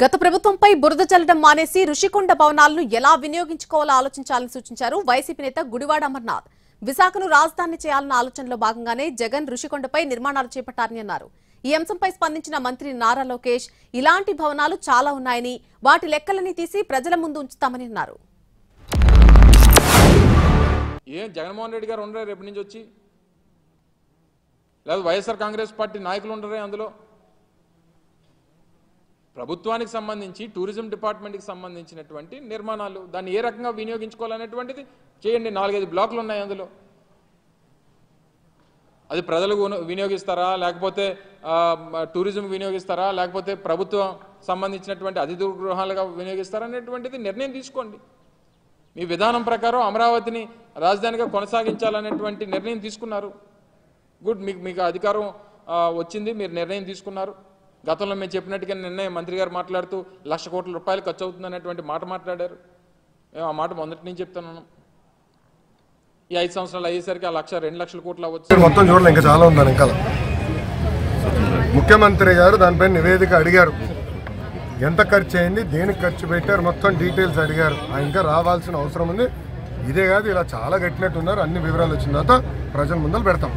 గత ప్రభుత్వంపై బురద చల్లడం మానేసి రుషికొండ భవనాలను ఎలా వినియోగించుకోవాలో ఆలోచించాలని సూచించారు వైసీపీ నేత గుడివాడ అమర్నాథ్. విశాఖను రాజధాని చేయాలన్న ఆలోచనలో భాగంగానే జగన్ రుషికొండపై నిర్మాణాలు చేపట్టారని అన్నారు. ఈ అంశంపై స్పందించిన మంత్రి నారా లోకేష్ ఇలాంటి భవనాలు చాలా ఉన్నాయని, వాటి లెక్కలని తీసి ప్రజల ముందు ఉంచుతామని అన్నారు. జగన్మోహన్ రెడ్డి గారు ఉండరే రేపు నుంచి వచ్చి, లేదా వైఎస్ఆర్ కాంగ్రెస్ పార్టీ నాయకులు ఉండరే అందులో. ప్రభుత్వానికి సంబంధించి టూరిజం డిపార్ట్మెంట్కి సంబంధించినటువంటి నిర్మాణాలు దాన్ని ఏ రకంగా వినియోగించుకోవాలనేటువంటిది చేయండి. 4-5 బ్లాకులు ఉన్నాయి అందులో. అది ప్రజలకు వినియోగిస్తారా, లేకపోతే టూరిజం వినియోగిస్తారా, లేకపోతే ప్రభుత్వం సంబంధించినటువంటి అతిథి గృహాలుగా వినియోగిస్తారా అనేటువంటిది నిర్ణయం తీసుకోండి. మీ విధానం ప్రకారం అమరావతిని రాజధానిగా కొనసాగించాలనేటువంటి నిర్ణయం తీసుకున్నారు. గుడ్, మీకు అధికారం వచ్చింది, మీరు నిర్ణయం తీసుకున్నారు. గతంలో మేము చెప్పినట్టుగా నిర్ణయం మంత్రి గారు మాట్లాడుతూ 1,00,000 కోట్ల రూపాయలు ఖర్చు అవుతుంది అనేటువంటి మాట మాట్లాడారు. మేము ఆ మాట మొదటి నుంచి చెప్తున్నాను. ఈ 5 సంవత్సరాలు అయ్యేసరికి 1,00,000-2 లక్షల కోట్లు అవ్వచ్చు. మొత్తం చూడాలి, ఇంకా చాలా ఉందని. ఇంకా ముఖ్యమంత్రి గారు దానిపై నివేదిక అడిగారు. ఎంత ఖర్చు అయింది, దేనికి ఖర్చు పెట్టారు, మొత్తం డీటెయిల్స్ అడిగారు. ఇంకా రావాల్సిన అవసరం ఉంది. ఇదే కాదు, ఇలా చాలా కట్టినట్టున్నారు. అన్ని వివరాలు వచ్చిన తర్వాత ప్రజల ముందర పెడతాం.